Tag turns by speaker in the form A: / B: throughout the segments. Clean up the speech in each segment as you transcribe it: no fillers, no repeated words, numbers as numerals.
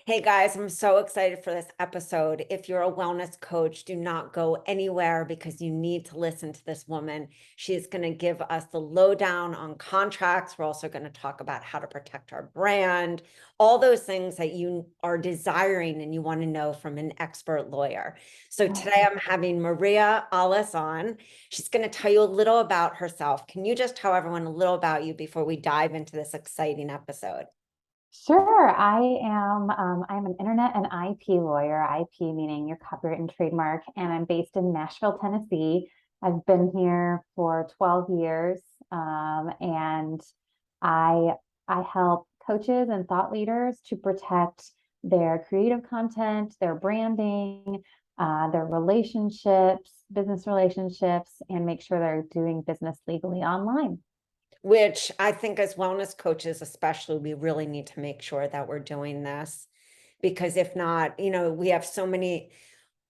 A: Hey guys, I'm so excited for this episode. If you're a wellness coach, do not go anywhere because you need to listen to this woman. She's going to give us the lowdown on contracts. We're also going to talk about how to protect our brand, all those things that you are desiring and you want to know from an expert lawyer. So today I'm having Maria Ollis on. She's going to tell you a little about herself. Can you just tell everyone a little about you before we dive into this exciting episode?
B: Sure. I'm an internet and IP lawyer, IP meaning your copyright and trademark, and I'm based in Nashville, Tennessee. I've been here for 12 years, and I I help coaches and thought leaders to protect their creative content, their branding, their relationships, business relationships, and make sure they're doing business legally online.
A: Which I think as wellness coaches, especially, we really need to make sure that we're doing this because if not, we have so many.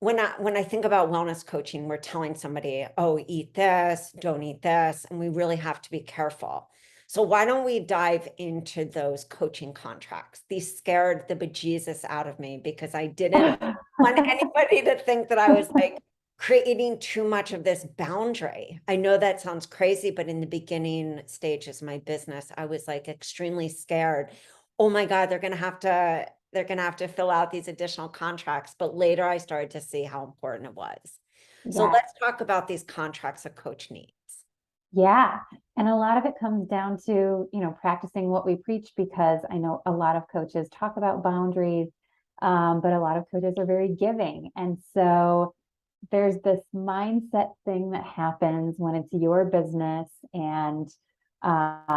A: When I think about wellness coaching, we're telling somebody, oh, eat this, don't eat this, and we really have to be careful. So why don't we dive into those coaching contracts? These scared the bejesus out of me because I didn't want anybody to think that I was like creating too much of this boundary. I know that sounds crazy, but in the beginning stages of my business, I was like extremely scared. Oh my God, they're going to have to fill out these additional contracts. But later I started to see how important it was. So
B: Yeah.
A: let's talk about these contracts a coach needs.
B: Yeah. And a lot of it comes down to, practicing what we preach because I know a lot of coaches talk about boundaries, but a lot of coaches are very giving. And so there's this mindset thing that happens when it's your business and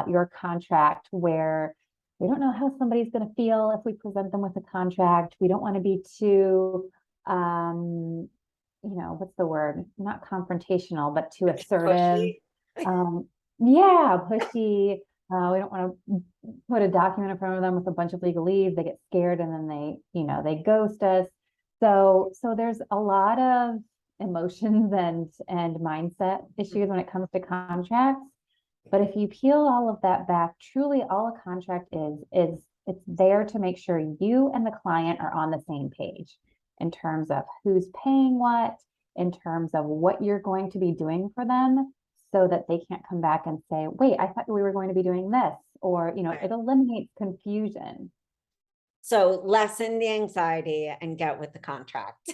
B: your contract where we don't know how somebody's going to feel if we present them with a contract. We don't want to be too, what's the word? Not confrontational, but too assertive.
A: Pushy.
B: Yeah, pushy. We don't want to put a document in front of them with a bunch of legalese. They get scared and then they ghost us. So there's a lot of emotions and mindset issues when it comes to contracts. But if you peel all of that back, truly all a contract is it's there to make sure you and the client are on the same page in terms of who's paying what, in terms of what you're going to be doing for them so that they can't come back and say, wait, I thought we were going to be doing this, or, it eliminates confusion.
A: So lessen the anxiety and get with the contract.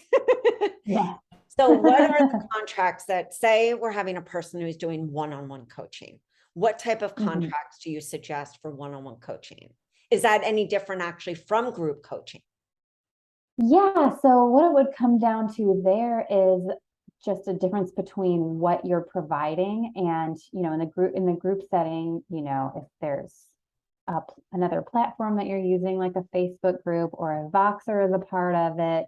B: Yeah.
A: So what are the contracts that say we're having a person who's doing one-on-one coaching? What type of
B: Mhm.
A: contracts do you suggest for one-on-one coaching? Is that any different actually from group coaching?
B: Yeah, so what it would come down to there is just a difference between what you're providing and, in the group setting, if there's another platform that you're using, like a Facebook group or a Voxer is a part of it,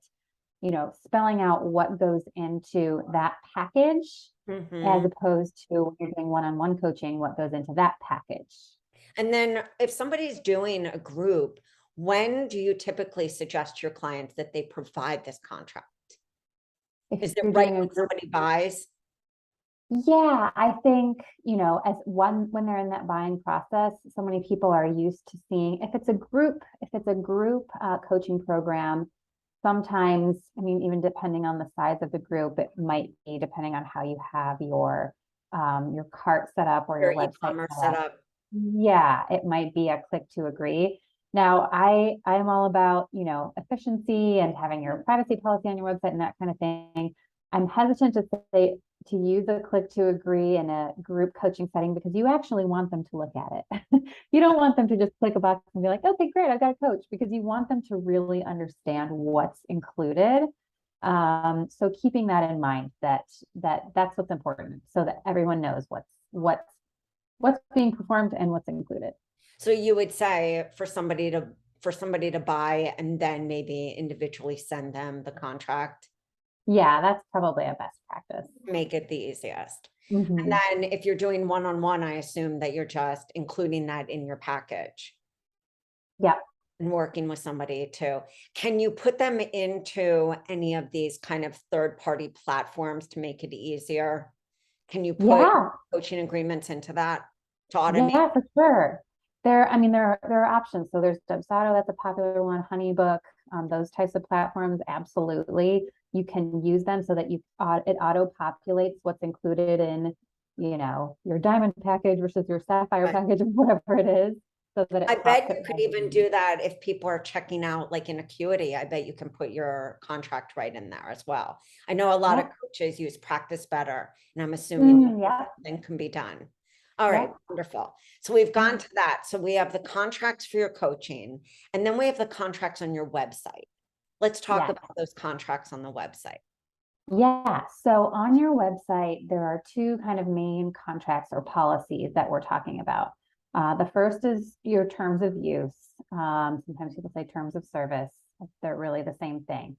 B: spelling out what goes into that package as
A: Mhm.
B: opposed to when you're doing one-on-one coaching, what goes into that package.
A: And then if somebody's doing a group, when do you typically suggest to your clients that they provide this contract?
B: If
A: Is it
B: you're
A: right
B: doing a
A: when
B: group,
A: somebody buys?
B: yeah, I think, as one when they're in that buying process, so many people are used to seeing if it's a group coaching program, sometimes, I mean, even depending on the size of the group, it might be depending on how you have your cart set up or
A: Your
B: your website
A: e-commerce
B: set up.
A: setup?
B: Yeah, it might be a click to agree. Now, I'm all about, efficiency and having your privacy policy on your website and that kind of thing. I'm hesitant to say to use a click to agree in a group coaching setting because you actually want them to look at it. You don't want them to just click a box and be like, okay, great, I've got a coach, because you want them to really understand what's included. So keeping that in mind, that's what's important, so that everyone knows what's being performed and what's included.
A: So you would say for somebody to buy and then maybe individually send them the contract,
B: Yeah, that's probably a best practice.
A: make it the easiest. And
B: Hmm.
A: then if you're doing one-on-one, I assume that you're just including that in your package
B: Yeah.
A: and working with somebody too. Can you put them into any of these kind of third-party platforms to make it easier? Can you put
B: Yeah.
A: coaching agreements into that to automate?
B: Yeah, for sure. I mean, there are options. So there's Dubsado, that's a popular one, HoneyBook, those types of platforms, absolutely. You can use them so that it auto populates what's included in, your diamond package versus your sapphire
A: Right.
B: package or whatever it is, so that
A: I
B: it pops
A: bet
B: it
A: you could
B: right
A: even
B: in.
A: do that if people are checking out like in Acuity. I bet you can put your contract right in there as well. I know a lot of
B: Yep.
A: coaches use Practice Better, and I'm assuming
B: Yep.
A: then can be done. All right,
B: Yep.
A: wonderful. So we've gone
B: Yep.
A: to that. So we have the contracts for your coaching, and then we have the contracts on your website. Let's talk
B: Yes.
A: about those contracts on the website.
B: Yeah. So on your website, there are two kind of main contracts or policies that we're talking about. The first is your terms of use. Sometimes people say terms of service. They're really the same thing,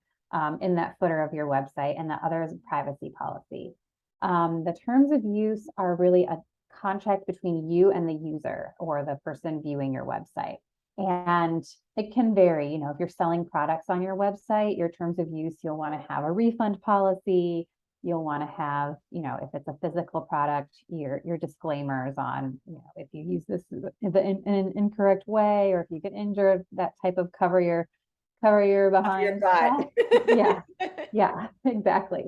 B: in that footer of your website. And the other is privacy policy. The terms of use are really a contract between you and the user or the person viewing your website. And it can vary. If you're selling products on your website, your terms of use, you'll want to have a refund policy. You'll want to have, if it's a physical product, your disclaimers on, if you use this in an incorrect way, or if you get injured, that type of cover your
A: Off your
B: behind stuff.
A: butt.
B: Yeah, yeah, exactly.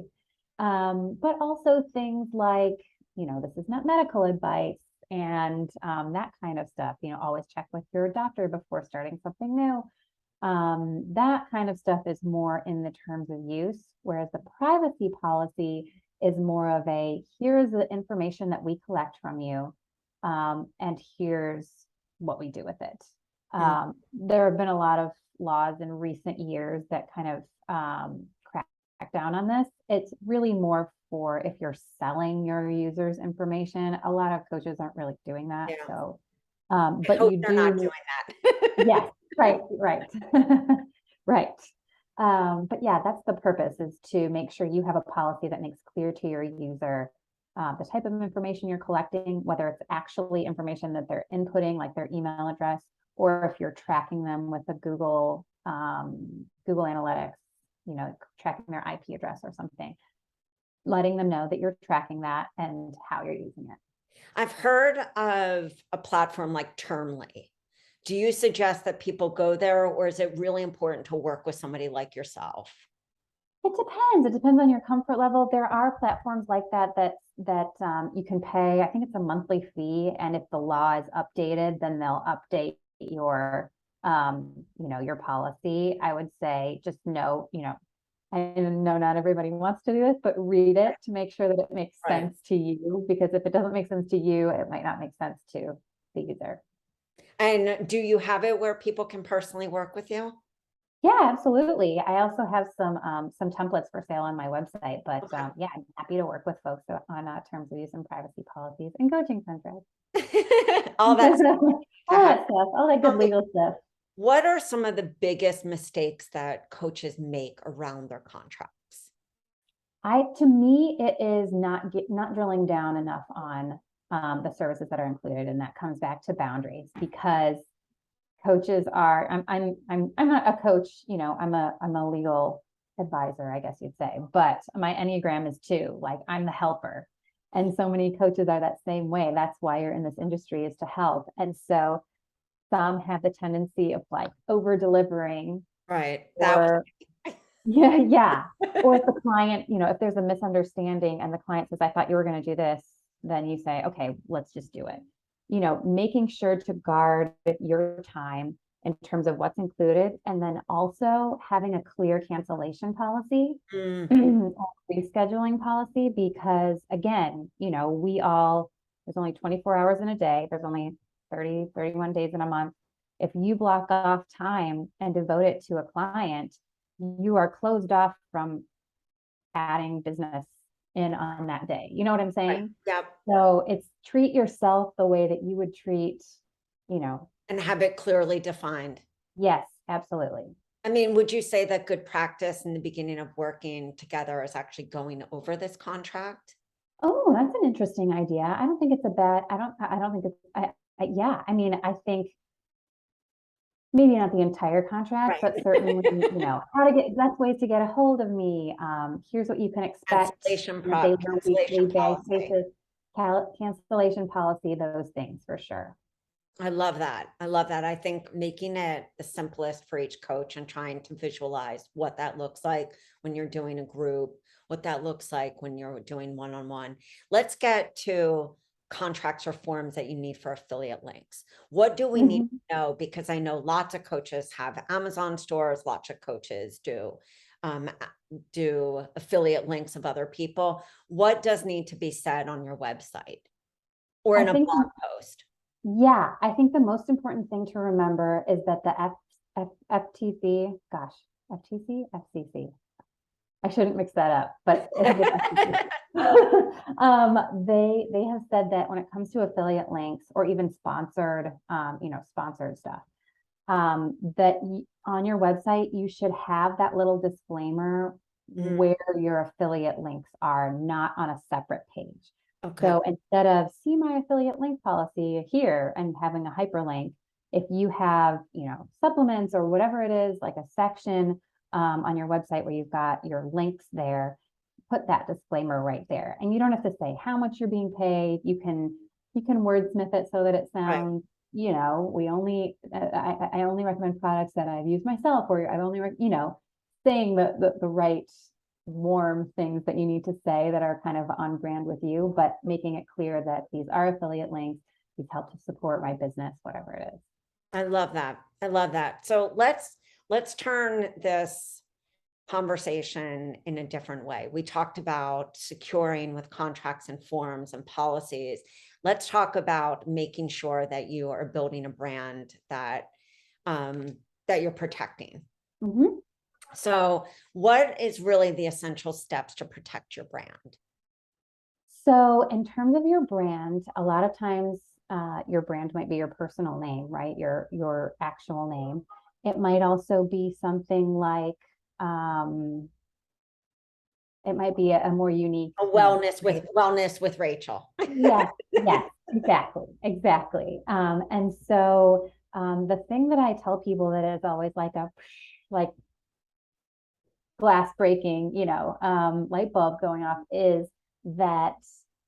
B: But also things like, this is not medical advice and that kind of stuff. Always check with your doctor before starting something new. That kind of stuff is more in the terms of use, whereas the privacy policy is more of here's the information that we collect from you, and here's what we do with it.
A: Mm.
B: There have been a lot of laws in recent years that kind of crack down on this. It's really more for if you're selling your users information. A lot of coaches aren't really doing that.
A: Yeah.
B: So,
A: I
B: but
A: hope
B: you
A: they're not
B: do,
A: doing that.
B: yes, right, right, right. But yeah, that's the purpose, is to make sure you have a policy that makes clear to your user the type of information you're collecting, whether it's actually information that they're inputting, like their email address, or if you're tracking them with a Google Analytics, tracking their IP address or something, letting them know that you're tracking that and how you're using it.
A: I've heard of a platform like Termly. Do you suggest that people go there, or is it really important to work with somebody like yourself?
B: It depends. It depends on your comfort level. There are platforms like that you can pay. I think it's a monthly fee, and if the law is updated, then they'll update your policy. I would say just know, I know not everybody wants to do this, but read it to make sure that it makes
A: Right.
B: sense to you, because if it doesn't make sense to you, it might not make sense to the user.
A: And do you have it where people can personally work with you?
B: Yeah, absolutely. I also have some templates for sale on my website, but
A: Okay.
B: yeah, I'm happy to work with folks on terms of use and privacy policies and coaching contracts.
A: All that stuff to
B: All
A: have.
B: that stuff, all that good
A: Okay.
B: legal stuff.
A: What are some of the biggest mistakes that coaches make around their contracts?
B: To me, it is not drilling down enough on the services that are included, and that comes back to boundaries, because coaches are, I'm not a coach, I'm a legal advisor, I guess you'd say, but my Enneagram is 2, like I'm the helper. And so many coaches are that same way. That's why you're in this industry, is to help. And so some have the tendency of like over delivering,
A: Right. That
B: or
A: was
B: yeah, yeah. Or if the client, if there's a misunderstanding and the client says, I thought you were going to do this, then you say, okay, let's just do it. Making sure to guard your time in terms of what's included, and then also having a clear cancellation policy,
A: Mm,
B: or rescheduling policy, because again, there's only 24 hours in a day, there's only 31 days in a month. If you block off time and devote it to a client, you are closed off from adding business in on that day. You know what I'm
A: right.
B: saying?
A: Yep.
B: So it's treat yourself the way that you would treat, you know,
A: And have it clearly defined.
B: yes, absolutely.
A: I mean, would you say that good practice in the beginning of working together is actually going over this contract?
B: Oh, that's an interesting idea. I don't think it's a bad, I don't think it's, yeah, I mean, I think maybe not the entire contract,
A: Right.
B: but certainly, how to get, best ways to get a hold of me. Here's what you can expect on a daily or weekly
A: Cancellation policy.
B: basis, cancellation policy, those things for sure.
A: I love that. I love that. I think making it the simplest for each coach and trying to visualize what that looks like when you're doing a group, what that looks like when you're doing one-on-one. Let's get to contracts or forms that you need for affiliate links. What do we need
B: Mhm.
A: to know? Because I know lots of coaches have Amazon stores, lots of coaches um, do affiliate links of other people. What does need to be said on your website or
B: I
A: in a
B: think,
A: blog post?
B: yeah, I think the most important thing to remember is that the FTC, gosh, FTC, FCC. I shouldn't mix that up, but I think it's FTC. They have said that when it comes to affiliate links or even sponsored, sponsored stuff, that on your website, you should have that little disclaimer
A: Mm,
B: where your affiliate links are, not on a separate page.
A: okay.
B: So instead of see my affiliate link policy here and having a hyperlink, if you have, supplements or whatever it is, like a section on your website where you've got your links there, put that disclaimer right there. And you don't have to say how much you're being paid. You can wordsmith it so that it
A: Right.
B: sounds, we only, I only recommend products that I've used myself, or I've only, saying the right warm things that you need to say that are kind of on brand with you, but making it clear that these are affiliate links, these help to support my business, whatever it is.
A: I love that. I love that. So let's turn this conversation in a different way. We talked about securing with contracts and forms and policies. Let's talk about making sure that you are building a brand that you're protecting.
B: Mm-hmm.
A: So what is really the essential steps to protect your brand?
B: So in terms of your brand, a lot of times your brand might be your personal name, right? Your actual name. It might also be something like um, it might be a more unique,
A: A wellness with Rachel.
B: yes, yes, exactly, exactly. And so the thing that I tell people that is always like glass breaking, light bulb going off is that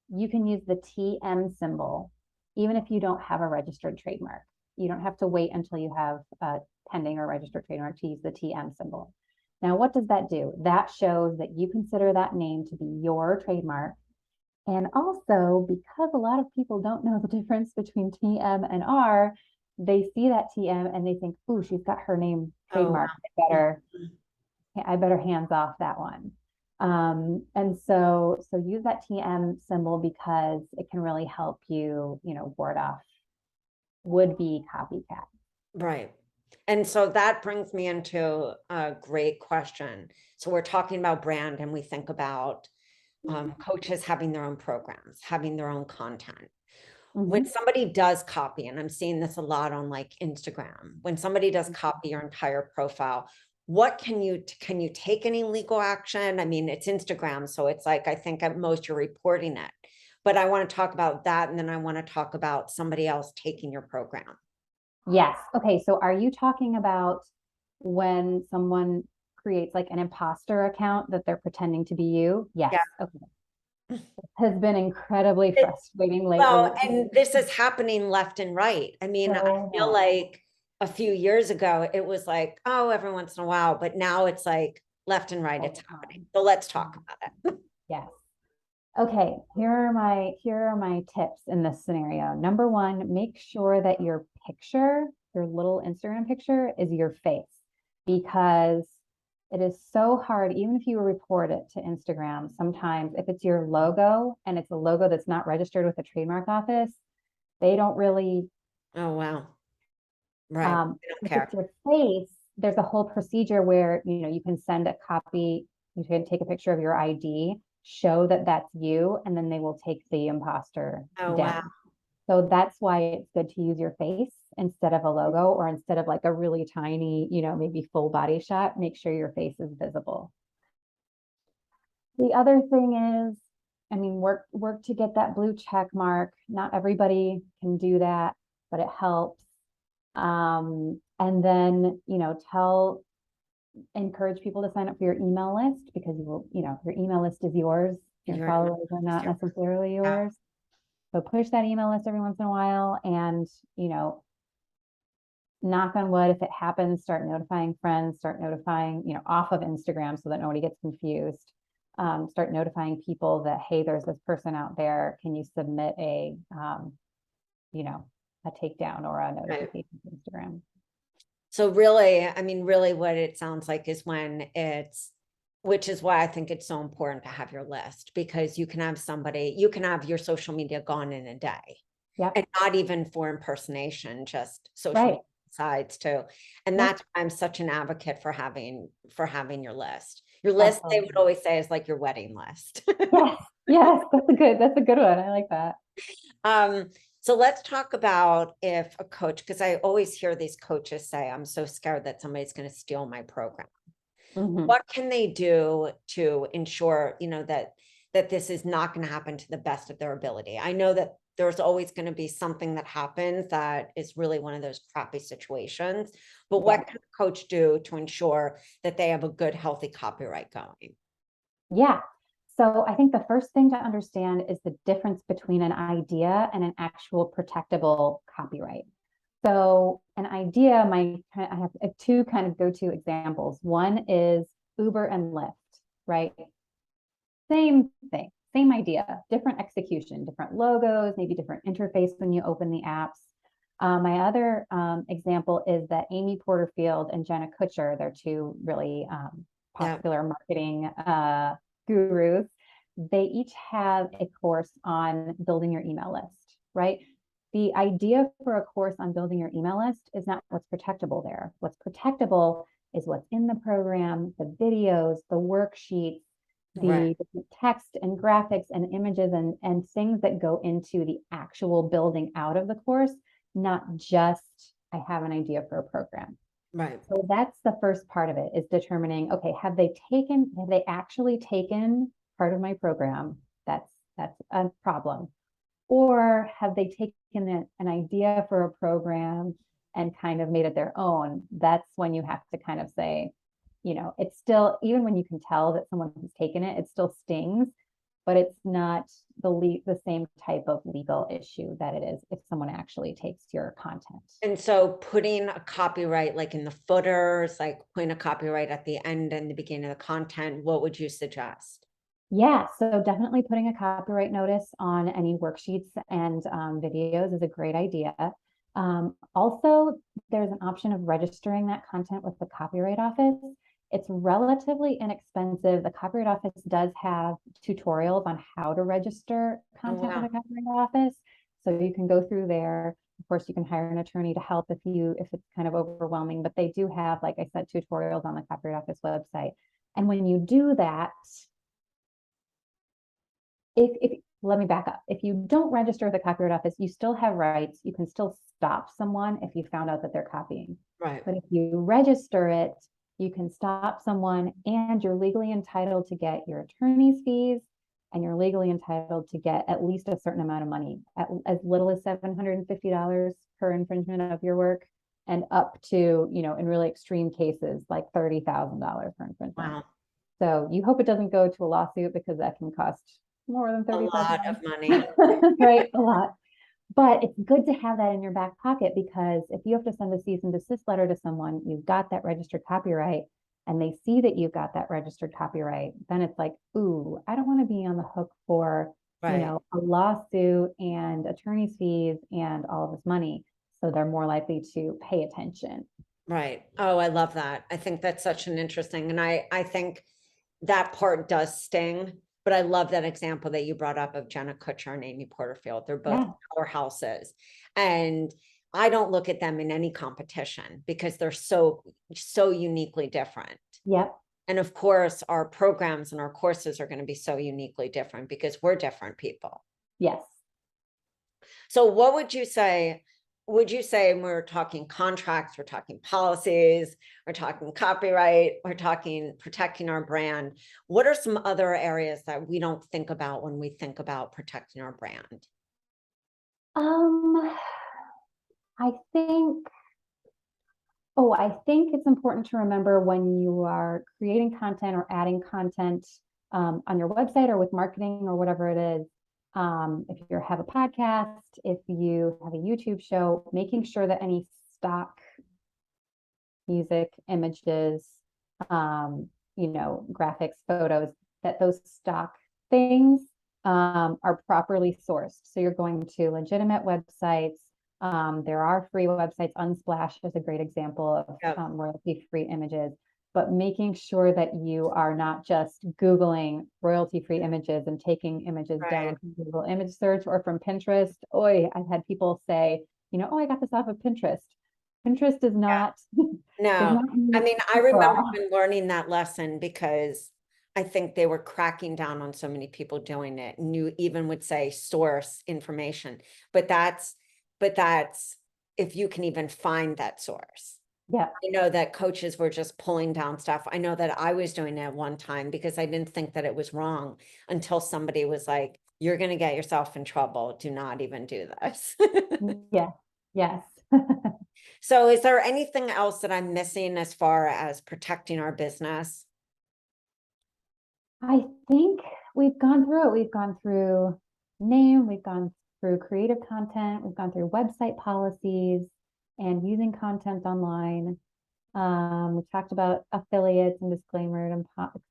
B: you can use the TM symbol even if you don't have a registered trademark. You don't have to wait until you have a pending or registered trademark to use the TM symbol. Now, what does that do? That shows that you consider that name to be your trademark. And also, because a lot of people don't know the difference between TM and R, they see that TM and they think, "Ooh, she's got her name
A: Oh,
B: trademarked.
A: wow.
B: I better hands off that one." And so use that TM symbol because it can really help you, ward off would-be copycat.
A: Right. And so that brings me into a great question. So we're talking about brand and we think about coaches having their own programs, having their own content. When
B: Mhm.
A: somebody does copy, and I'm seeing this a lot on like Instagram, when somebody does copy your entire profile, what can you take any legal action? I mean, it's Instagram, so it's like I think at most you're reporting it. But I want to talk about that, and then I want to talk about somebody else taking your program.
B: Yes. Okay. So are you talking about when someone creates like an imposter account that they're pretending to be you? Yes.
A: Yeah.
B: Okay. Has been incredibly
A: It-
B: frustrating lately.
A: Well, and this is happening left and right. I mean, I
B: So
A: feel
B: much.
A: like a few years ago it was like, oh, every once in a while, but now it's like left and right,
B: All
A: it's
B: the
A: happening.
B: time.
A: So let's talk about it.
B: Yes. Okay, here are my tips in this scenario. Number one, make sure that your picture, your little Instagram picture is your face because it is so hard, even if you report it to Instagram, sometimes if it's your logo and it's a logo that's not registered with the trademark office, they don't really
A: Oh, wow. Right. I don't
B: if
A: care.
B: it's your face, there's a whole procedure where, you can send a copy, you can take a picture of your ID, show that that's you, and then they will take the imposter
A: Oh, wow.
B: down. So that's why it's good to use your face instead of a logo or instead of like a really tiny, maybe full body shot, make sure your face is visible. The other thing is, I mean, work to get that blue check mark. Not everybody can do that, but it helps. And then, encourage people to sign up for your email list because your email list is yours. Your
A: You're
B: followers are not necessarily
A: yeah.
B: yours. So push that email list every once in a while, and, knock on wood, if it happens, start notifying friends, start notifying, off of Instagram so that nobody gets confused. Start notifying people that, hey, there's this person out there. Can you submit a takedown or a notification to Instagram?
A: So really, I mean, really what it sounds like is which is why I think it's so important to have your list, because you can have your social media gone in a day.
B: Yep.
A: And not even for impersonation, just social
B: Right.
A: media sides too. And
B: Yep.
A: that's why I'm such an advocate for having your list. Your list, they would always say, is like your wedding list.
B: Yes, that's a good one. I like that.
A: So let's talk about if a coach, because I always hear these coaches say, I'm so scared that somebody's going to steal my program. What can they do to ensure, that this is not going to happen to the best of their ability? I know that there's always going to be something that happens that is really one of those crappy situations, but what can a coach do to ensure that they have a good, healthy copyright going?
B: Yeah. So I think the first thing to understand is the difference between an idea and an actual protectable copyright. So an idea, I have two kind of go-to examples. One is Uber and Lyft, right? Same thing, same idea, different execution, different logos, maybe different interface when you open the apps. My other example is that Amy Porterfield and Jenna Kutcher, they're two really popular marketing gurus. They each have a course on building your email list, right? The idea for a course on building your email list is not what's protectable there. What's protectable is what's in the program, the videos, the worksheets, the text and graphics and images and things that go into the actual building out of the course, not just, I have an idea for a program.
A: Right.
B: So that's the first part of it, is determining, okay, have they actually taken part of my program? That's a problem. Or have they taken an idea for a program and kind of made it their own? That's when you have to kind of say, it's still, even when you can tell that someone has taken it, it still stings, but it's not the same type of legal issue that it is if someone actually takes your content.
A: And so putting a copyright, like in the footers, like putting a copyright at the end and the beginning of the content, what would you suggest?
B: Yeah, so definitely putting a copyright notice on any worksheets and videos is a great idea. Also, there's an option of registering that content with the Copyright Office. It's relatively inexpensive. The Copyright Office does have tutorials on how to register content with the Copyright Office. So you can go through there. Of course, you can hire an attorney to help if it's kind of overwhelming, but they do have, like I said, tutorials on the Copyright Office website. And when you do that, let me back up. If you don't register with the Copyright Office, you still have rights. You can still stop someone if you found out that they're copying.
A: Right.
B: But if you register it, you can stop someone, and you're legally entitled to get your attorney's fees, and you're legally entitled to get at least a certain amount of money, as little as $750 per infringement of your work, and up to, in really extreme cases, like $30,000 per infringement.
A: Wow.
B: So you hope it doesn't go to a lawsuit, because that can cost more than $30,000.
A: A lot of money.
B: Right, a lot. But it's good to have that in your back pocket, because if you have to send a cease and desist letter to someone, you've got that registered copyright, and they see that you've got that registered copyright, then it's like, ooh, I don't want to be on the hook for, a lawsuit and attorney's fees and all of this money. So they're more likely to pay attention.
A: Right. Oh, I love that. I think that's such an interesting, and I think that part does sting, but I love that example that you brought up of Jenna Kutcher and Amy Porterfield. They're both powerhouses, and I don't look at them in any competition because they're so uniquely different.
B: Yep.
A: And of course, our programs and our courses are going to be so uniquely different because we're different people.
B: Yes.
A: So what would you say? Would you say, when we're talking contracts, we're talking policies, we're talking copyright, we're talking protecting our brand, what are some other areas that we don't think about when we think about protecting our brand?
B: I think it's important to remember, when you are creating content or adding content on your website or with marketing or whatever it is, if you have a podcast, if you have a YouTube show, making sure that any stock music, images, graphics, photos, that those stock things are properly sourced. So you're going to legitimate websites. There are free websites. Unsplash is a great example of
A: Yep.
B: royalty-free images, but making sure that you are not just Googling royalty-free images and taking images
A: Right.
B: down from Google image search or from Pinterest. I've had people say, oh, I got this off of Pinterest. Pinterest is not does
A: No,
B: not
A: I
B: mean
A: mean, I
B: for
A: remember
B: all.
A: when learning that lesson because I think they were cracking down on so many people doing it. And you even would say source information, but that's if you can even find that source.
B: Yeah.
A: I know that coaches were just pulling down stuff. I know that I was doing it at one time because I didn't think that it was wrong until somebody was like, you're going to get yourself in trouble. Do not even do this.
B: Yeah. Yes.
A: So is there anything else that I'm missing as far as protecting our business?
B: I think we've gone through it. We've gone through name, we've gone through creative content, we've gone through website policies and using content online. We talked about affiliates and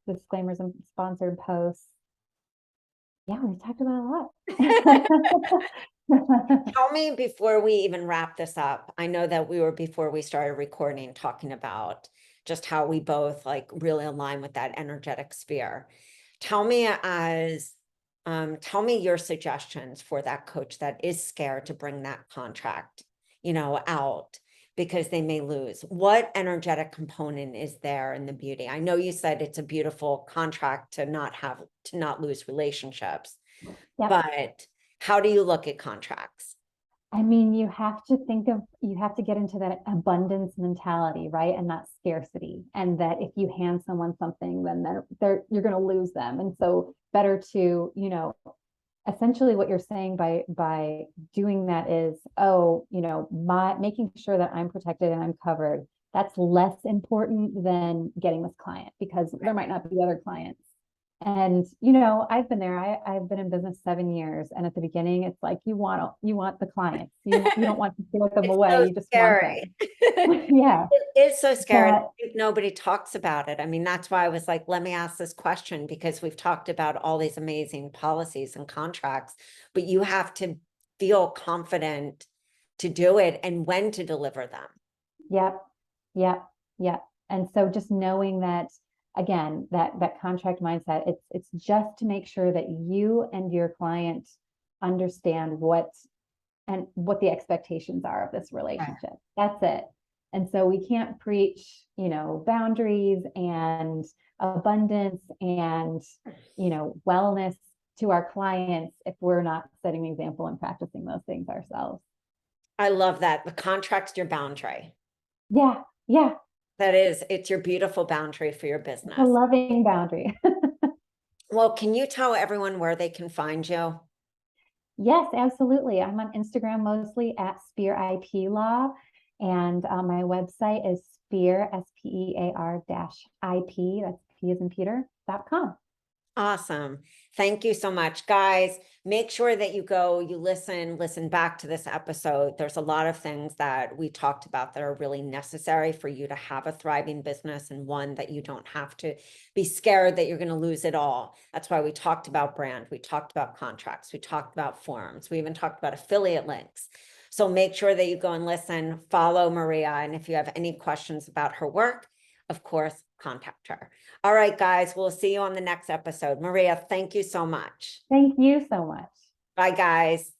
B: disclaimers and sponsored posts. Yeah, we've talked about a lot.
A: Tell me before we even wrap this up. I know that we were before we started recording talking about just how we both like really align with that energetic sphere. Tell me tell me your suggestions for that coach that is scared to bring that contract, out because they may lose. What energetic component is there in the beauty? I know you said it's a beautiful contract to not lose relationships,
B: Yep.
A: but how do you look at contracts?
B: I mean, you have to get into that abundance mentality, right? And not scarcity. And that if you hand someone something, then you're going to lose them. And so better to, essentially what you're saying by doing that is, making sure that I'm protected and I'm covered. That's less important than getting this client because there might not be other clients. And I've been there. I've been in business 7 years, and at the beginning, it's like you want the clients. You don't want to give them
A: It's
B: away.
A: so
B: You just want
A: scary.
B: them. Yeah,
A: It is so scary. I
B: but
A: think nobody talks about it. I mean, that's why I was like, let me ask this question because we've talked about all these amazing policies and contracts, but you have to feel confident to do it and when to deliver them.
B: yep, yep, yep. And so just knowing that again, that contract mindset, it's just to make sure that you and your client understand what the expectations are of this relationship. That's it. And so we can't preach, boundaries and abundance and, wellness to our clients if we're not setting an example and practicing those things ourselves.
A: I love that. The contract's your boundary.
B: Yeah. Yeah.
A: It's your beautiful boundary for your
B: It's a
A: business.
B: loving boundary.
A: Well, can you tell everyone where they can find you?
B: Yes, absolutely. I'm on Instagram mostly at Spear IP Law. And my website is Spear, SPEAR IP, that's P as in Peter.com.
A: Awesome. Thank you so much, guys. Make sure that you go, you listen back to this episode. There's a lot of things that we talked about that are really necessary for you to have a thriving business and one that you don't have to be scared that you're going to lose it all. That's why we talked about brand. We talked about contracts. We talked about forms. We even talked about affiliate links. So make sure that you go and listen, follow Maria. And if you have any questions about her work, of course, contact her. All right, guys, we'll see you on the next episode. Maria, thank you so much.
B: Thank you so much.
A: Bye, guys.